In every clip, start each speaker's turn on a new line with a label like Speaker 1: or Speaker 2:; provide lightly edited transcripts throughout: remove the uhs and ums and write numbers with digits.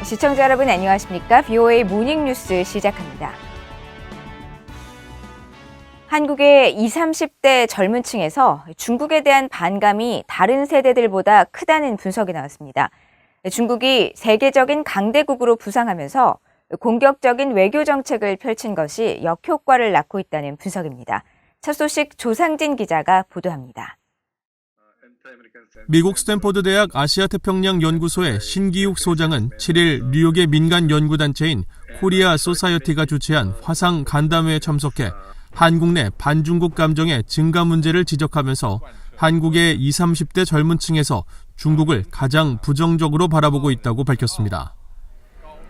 Speaker 1: 시청자 여러분 안녕하십니까? BOA 모닝뉴스 시작합니다. 한국의 20, 30대 젊은 층에서 중국에 대한 반감이 다른 세대들보다 크다는 분석이 나왔습니다. 중국이 세계적인 강대국으로 부상하면서 공격적인 외교 정책을 펼친 것이 역효과를 낳고 있다는 분석입니다. 첫 소식 조상진 기자가 보도합니다.
Speaker 2: 미국 스탠포드 대학 아시아태평양 연구소의 신기욱 소장은 7일 뉴욕의 민간 연구단체인 코리아 소사이어티가 주최한 화상 간담회에 참석해 한국 내 반중국 감정의 증가 문제를 지적하면서 한국의 20, 30대 젊은 층에서 중국을 가장 부정적으로 바라보고 있다고 밝혔습니다.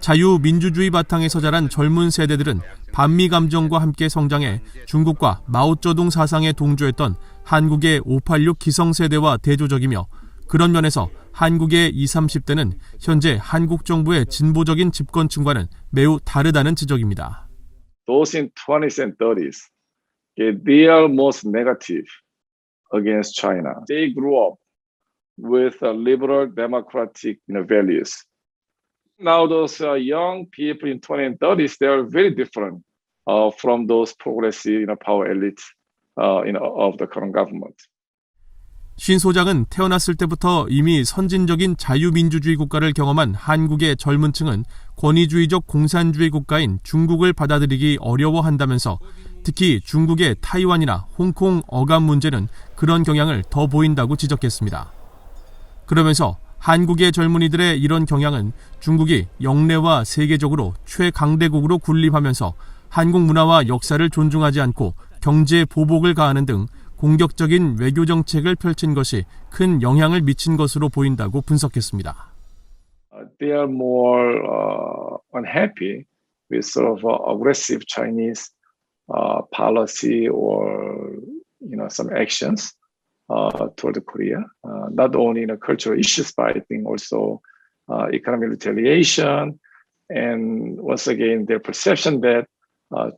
Speaker 2: 자유민주주의 바탕에서 자란 젊은 세대들은 반미 감정과 함께 성장해 중국과 마오쩌둥 사상에 동조했던 한국의 586 기성세대와 대조적이며 그런 면에서 한국의 20, 30대는 현재 한국 정부의 진보적인 집권층과는 매우 다르다는 지적입니다.
Speaker 3: Those in 20s and 30s, they are most negative against China. They grew up with liberal democratic values. Now those young people in 20s and 30s, they are very different from those progressive power elites of the current government.
Speaker 2: 신 소장은 태어났을 때부터 이미 선진적인 자유민주주의 국가를 경험한 한국의 젊은 층은 권위주의적 공산주의 국가인 중국을 받아들이기 어려워한다면서 특히 중국의 타이완이나 홍콩 어감 문제는 그런 경향을 더 보인다고 지적했습니다. 그러면서 한국의 젊은이들의 이런 경향은 중국이 영내와 세계적으로 최강대국으로 군림하면서 한국 문화와 역사를 존중하지 않고 경제 보복을 가하는 등 공격적인 외교 정책을 펼친 것이 큰 영향을 미친 것으로 보인다고 분석했습니다.
Speaker 3: They are more unhappy with sort of aggressive Chinese policy or some actions toward Korea. Not only cultural issues, but I think also economic retaliation, and once again their perception that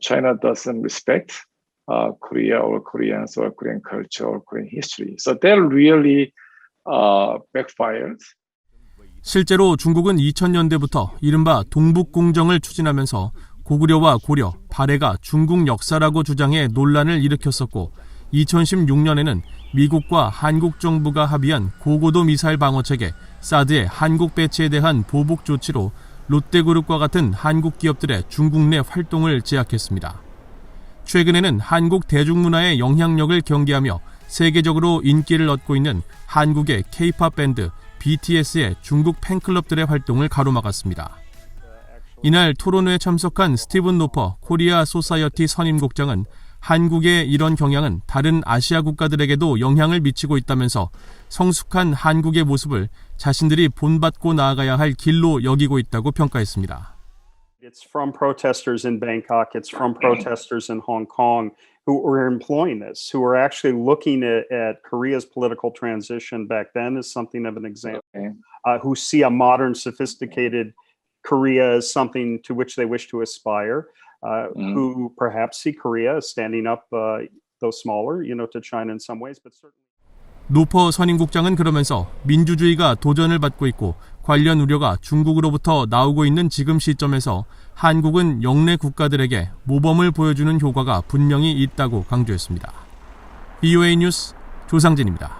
Speaker 3: China doesn't respect Korea or Koreans or Korean culture or Korean history. So that really backfired.
Speaker 2: 실제로 중국은 2000년대부터 이른바 동북공정을 추진하면서 고구려와 고려, 발해가 중국 역사라고 주장해 논란을 일으켰었고 2016년에는 미국과 한국 정부가 합의한 고고도 미사일 방어체계 사드의 한국 배치에 대한 보복 조치로 롯데그룹과 같은 한국 기업들의 중국 내 활동을 제약했습니다. 최근에는 한국 대중문화의 영향력을 경계하며 세계적으로 인기를 얻고 있는 한국의 K-팝 밴드 BTS의 중국 팬클럽들의 활동을 가로막았습니다. 이날 토론회에 참석한 스티븐 노퍼 코리아 소사이어티 선임국장은 한국의 이런 경향은 다른 아시아 국가들에게도 영향을 미치고 있다면서 성숙한 한국의 모습을 자신들이 본받고 나아가야 할 길로 여기고 있다고 평가했습니다.
Speaker 4: It's from protesters in Bangkok, it's from protesters in Hong Kong who were employing this, who were actually looking at Korea's political transition back then as something of an example, who see a modern, sophisticated Korea as something to which they wish to aspire, who perhaps see Korea as standing up, though smaller, to China in some ways, but certainly.
Speaker 2: 노퍼 선임국장은 그러면서 민주주의가 도전을 받고 있고 관련 우려가 중국으로부터 나오고 있는 지금 시점에서 한국은 영내 국가들에게 모범을 보여주는 효과가 분명히 있다고 강조했습니다. BOA 뉴스 조상진입니다.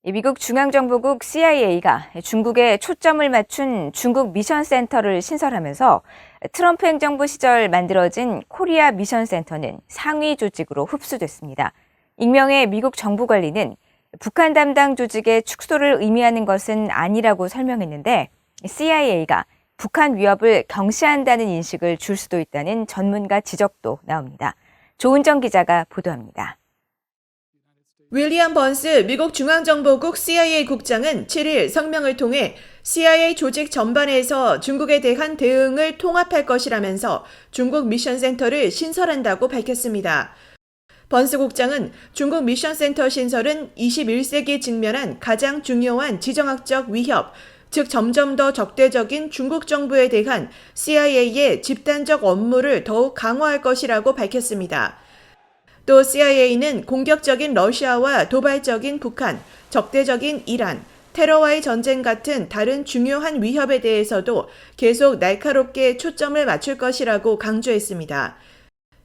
Speaker 1: 미국 중앙정보국 CIA가 중국에 초점을 맞춘 중국 미션센터를 신설하면서 트럼프 행정부 시절 만들어진 코리아 미션센터는 상위 조직으로 흡수됐습니다. 익명의 미국 정부 관리는 북한 담당 조직의 축소를 의미하는 것은 아니라고 설명했는데 CIA가 북한 위협을 경시한다는 인식을 줄 수도 있다는 전문가 지적도 나옵니다. 조은정 기자가 보도합니다.
Speaker 5: 윌리엄 번스 미국 중앙정보국 CIA 국장은 7일 성명을 통해 CIA 조직 전반에서 중국에 대한 대응을 통합할 것이라면서 중국 미션센터를 신설한다고 밝혔습니다. 번스 국장은 중국 미션센터 신설은 21세기 직면한 가장 중요한 지정학적 위협, 즉 점점 더 적대적인 중국 정부에 대한 CIA의 집단적 업무를 더욱 강화할 것이라고 밝혔습니다. 또 CIA는 공격적인 러시아와 도발적인 북한, 적대적인 이란, 테러와의 전쟁 같은 다른 중요한 위협에 대해서도 계속 날카롭게 초점을 맞출 것이라고 강조했습니다.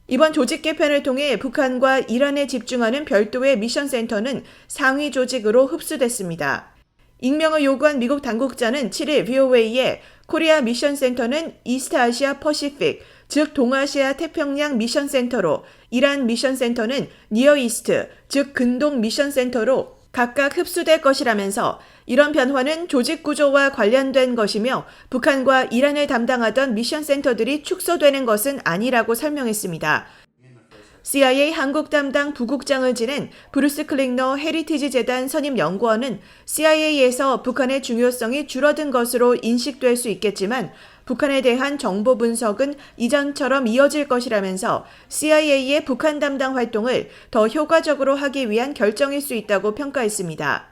Speaker 5: 이번 조직 개편을 통해 북한과 이란에 집중하는 별도의 미션 센터는 상위 조직으로 흡수됐습니다. 익명을 요구한 미국 당국자는 7일 VOA에 코리아 미션 센터는 이스트 아시아 퍼시픽, 즉 동아시아 태평양 미션 센터로, 이란 미션 센터는 니어 이스트, 즉 근동 미션 센터로 각각 흡수될 것이라면서 이런 변화는 조직 구조와 관련된 것이며 북한과 이란을 담당하던 미션 센터들이 축소되는 것은 아니라고 설명했습니다. CIA 한국 담당 부국장을 지낸 브루스 클링너 헤리티지 재단 선임 연구원은 CIA에서 북한의 중요성이 줄어든 것으로 인식될 수 있겠지만 북한에 대한 정보 분석은 이전처럼 이어질 것이라면서 CIA의 북한 담당 활동을 더 효과적으로 하기 위한 결정일 수 있다고 평가했습니다.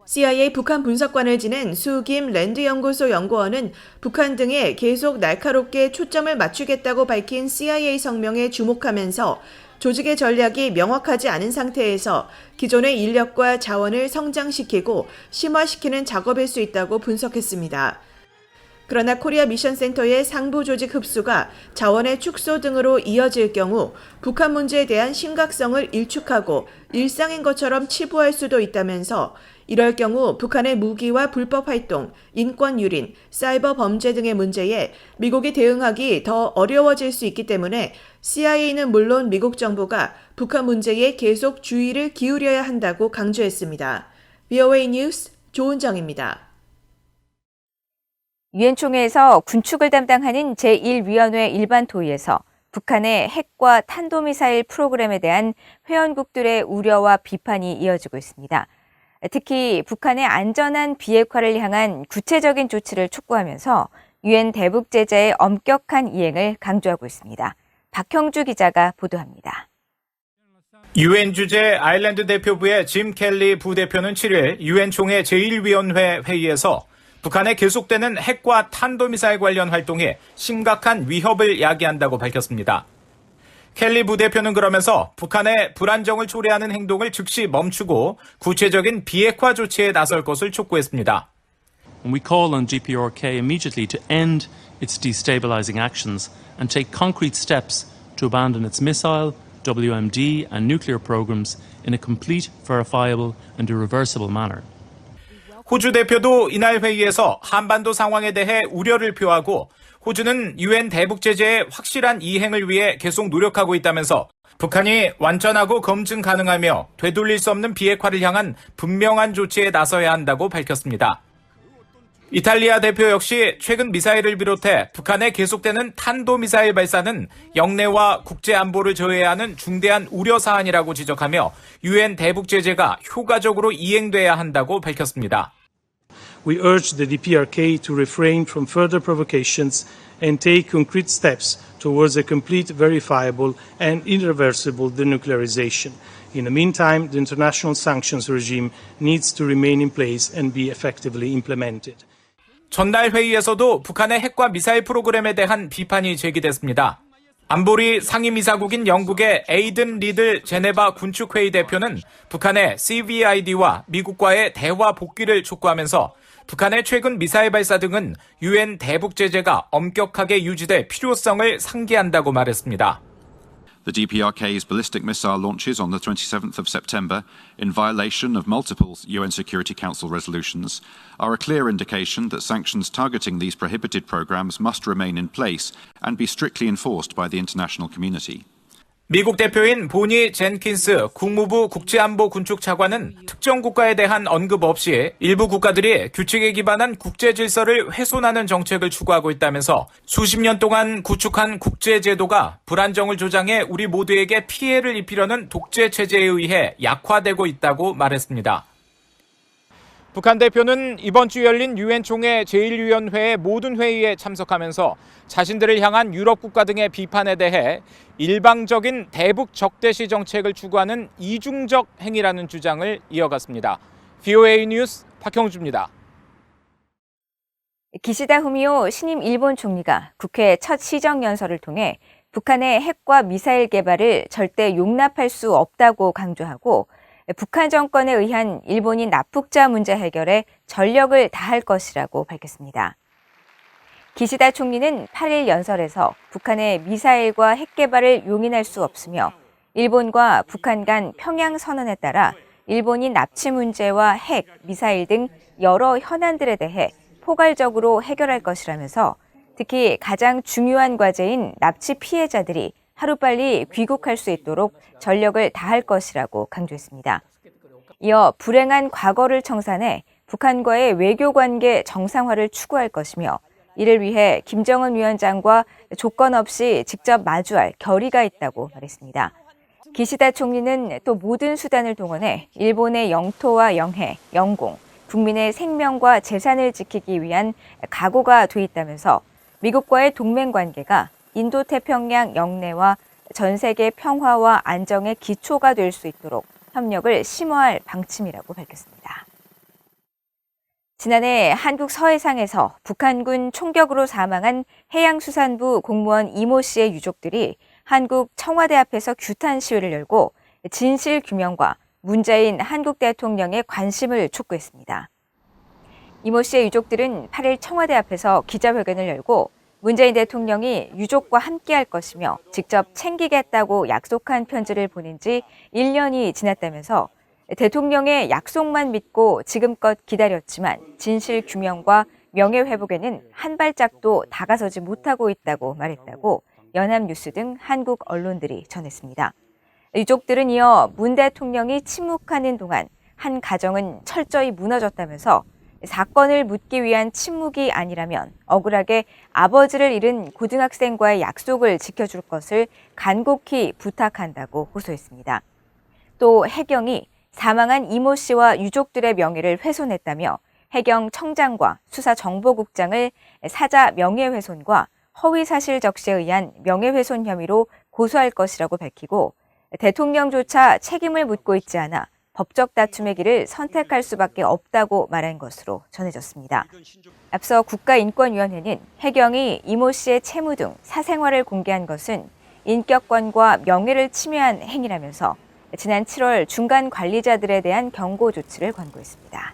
Speaker 5: CIA 북한 분석관을 지낸 수김 랜드연구소 연구원은 북한 등에 계속 날카롭게 초점을 맞추겠다고 밝힌 CIA 성명에 주목하면서 조직의 전략이 명확하지 않은 상태에서 기존의 인력과 자원을 성장시키고 심화시키는 작업일 수 있다고 분석했습니다. 그러나 코리아 미션 센터의 상부 조직 흡수가 자원의 축소 등으로 이어질 경우 북한 문제에 대한 심각성을 일축하고 일상인 것처럼 치부할 수도 있다면서 이럴 경우 북한의 무기와 불법 활동, 인권 유린, 사이버 범죄 등의 문제에 미국이 대응하기 더 어려워질 수 있기 때문에 CIA는 물론 미국 정부가 북한 문제에 계속 주의를 기울여야 한다고 강조했습니다. VOA 뉴스 조은정입니다.
Speaker 1: 유엔 총회에서 군축을 담당하는 제1위원회 일반 토의에서 북한의 핵과 탄도미사일 프로그램에 대한 회원국들의 우려와 비판이 이어지고 있습니다. 특히 북한의 안전한 비핵화를 향한 구체적인 조치를 촉구하면서 유엔 대북 제재의 엄격한 이행을 강조하고 있습니다. 박형주 기자가 보도합니다.
Speaker 6: 유엔 주재 아일랜드 대표부의 짐 켈리 부대표는 7일 유엔 총회 제1위원회 회의에서 북한의 계속되는 핵과 탄도미사일 관련 활동이 심각한 위협을 야기한다고 밝혔습니다. 켈리 부대표는 그러면서 북한의 불안정을 초래하는 행동을 즉시 멈추고 구체적인 비핵화 조치에 나설 것을 촉구했습니다.
Speaker 7: We call on GPRK immediately to end its destabilizing actions and take concrete steps to abandon its missile, WMD and nuclear programs in a complete, verifiable and irreversible manner.
Speaker 6: 호주 대표도 이날 회의에서 한반도 상황에 대해 우려를 표하고 호주는 유엔 대북 제재의 확실한 이행을 위해 계속 노력하고 있다면서 북한이 완전하고 검증 가능하며 되돌릴 수 없는 비핵화를 향한 분명한 조치에 나서야 한다고 밝혔습니다. 이탈리아 대표 역시 최근 미사일을 비롯해 북한의 계속되는 탄도미사일 발사는 영내와 국제 안보를 저해하는 중대한 우려 사안이라고 지적하며 유엔 대북 제재가 효과적으로 이행돼야 한다고 밝혔습니다.
Speaker 8: We urge the DPRK to refrain from further provocations and take concrete steps towards a complete, verifiable and irreversible denuclearization. In the meantime, the international sanctions regime needs to remain in place and be effectively implemented.
Speaker 6: 전날 회의에서도 북한의 핵과 미사일 프로그램에 대한 비판이 제기됐습니다. 안보리 상임이사국인 영국의 에이든 리들 제네바 군축회의 대표는 북한의 CVID와 미국과의 대화 복귀를 촉구하면서 북한의 최근 미사일 발사 등은 유엔 대북 제재가 엄격하게 유지될 필요성을 상기한다고 말했습니다.
Speaker 9: The DPRK's ballistic missile launches on the 27th of September, in violation of multiple UN Security Council resolutions, are a clear indication that sanctions targeting these prohibited programs must remain in place and be strictly enforced by the international community.
Speaker 6: 미국 대표인 보니 젠킨스 국무부 국제안보 군축 차관은 특정 국가에 대한 언급 없이 일부 국가들이 규칙에 기반한 국제 질서를 훼손하는 정책을 추구하고 있다면서 수십 년 동안 구축한 국제 제도가 불안정을 조장해 우리 모두에게 피해를 입히려는 독재 체제에 의해 약화되고 있다고 말했습니다. 북한 대표는 이번 주 열린 유엔 총회 제1위원회의 모든 회의에 참석하면서 자신들을 향한 유럽 국가 등의 비판에 대해 일방적인 대북 적대시 정책을 추구하는 이중적 행위라는 주장을 이어갔습니다. VOA 뉴스 박형주입니다.
Speaker 1: 기시다 후미오 신임 일본 총리가 국회 첫 시정연설을 통해 북한의 핵과 미사일 개발을 절대 용납할 수 없다고 강조하고 북한 정권에 의한 일본인 납북자 문제 해결에 전력을 다할 것이라고 밝혔습니다. 기시다 총리는 8일 연설에서 북한의 미사일과 핵 개발을 용인할 수 없으며 일본과 북한 간 평양 선언에 따라 일본인 납치 문제와 핵, 미사일 등 여러 현안들에 대해 포괄적으로 해결할 것이라면서 특히 가장 중요한 과제인 납치 피해자들이 하루빨리 귀국할 수 있도록 전력을 다할 것이라고 강조했습니다. 이어 불행한 과거를 청산해 북한과의 외교관계 정상화를 추구할 것이며 이를 위해 김정은 위원장과 조건 없이 직접 마주할 결의가 있다고 말했습니다. 기시다 총리는 또 모든 수단을 동원해 일본의 영토와 영해, 영공, 국민의 생명과 재산을 지키기 위한 각오가 돼 있다면서 미국과의 동맹 관계가 인도태평양 영내와 전 세계 평화와 안정의 기초가 될 수 있도록 협력을 심화할 방침이라고 밝혔습니다. 지난해 한국 서해상에서 북한군 총격으로 사망한 해양수산부 공무원 이모 씨의 유족들이 한국 청와대 앞에서 규탄 시위를 열고 진실 규명과 문재인 한국 대통령의 관심을 촉구했습니다. 이모 씨의 유족들은 8일 청와대 앞에서 기자회견을 열고 문재인 대통령이 유족과 함께할 것이며 직접 챙기겠다고 약속한 편지를 보낸 지 1년이 지났다면서 대통령의 약속만 믿고 지금껏 기다렸지만 진실 규명과 명예회복에는 한 발짝도 다가서지 못하고 있다고 말했다고 연합뉴스 등 한국 언론들이 전했습니다. 유족들은 이어 문 대통령이 침묵하는 동안 한 가정은 철저히 무너졌다면서 사건을 묻기 위한 침묵이 아니라면 억울하게 아버지를 잃은 고등학생과의 약속을 지켜줄 것을 간곡히 부탁한다고 호소했습니다. 또 해경이 사망한 이모 씨와 유족들의 명예를 훼손했다며 해경 청장과 수사정보국장을 사자 명예훼손과 허위사실 적시에 의한 명예훼손 혐의로 고소할 것이라고 밝히고 대통령조차 책임을 묻고 있지 않아 법적 다툼의 길을 선택할 수밖에 없다고 말한 것으로 전해졌습니다. 앞서 국가인권위원회는 해경이 이모 씨의 채무 등 사생활을 공개한 것은 인격권과 명예를 침해한 행위라면서 지난 7월 중간 관리자들에 대한 경고 조치를 권고했습니다.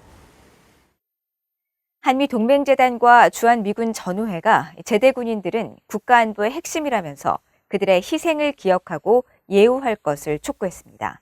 Speaker 1: 한미동맹재단과 주한미군 전우회가 제대 군인들은 국가안보의 핵심이라면서 그들의 희생을 기억하고 예우할 것을 촉구했습니다.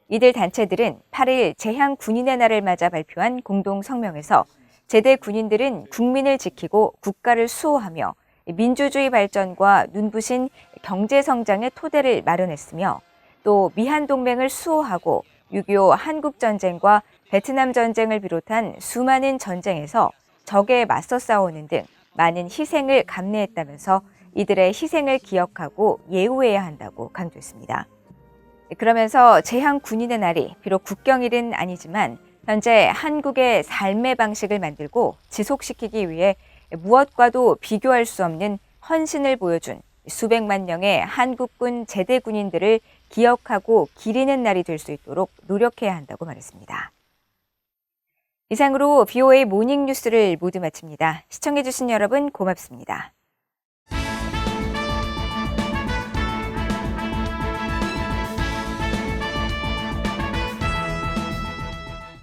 Speaker 1: 이들 단체들은 8일 제향 군인의 날을 맞아 발표한 공동 성명에서 제대 군인들은 국민을 지키고 국가를 수호하며 민주주의 발전과 눈부신 경제 성장의 토대를 마련했으며 또 미한 동맹을 수호하고 6.25 한국전쟁과 베트남 전쟁을 비롯한 수많은 전쟁에서 적에 맞서 싸우는 등 많은 희생을 감내했다면서 이들의 희생을 기억하고 예우해야 한다고 강조했습니다. 그러면서 제향 군인의 날이 비록 국경일은 아니지만 현재 한국의 삶의 방식을 만들고 지속시키기 위해 무엇과도 비교할 수 없는 헌신을 보여준 수백만 명의 한국군 제대 군인들을 기억하고 기리는 날이 될 수 있도록 노력해야 한다고 말했습니다. 이상으로 BOA 모닝뉴스를 모두 마칩니다. 시청해주신 여러분 고맙습니다.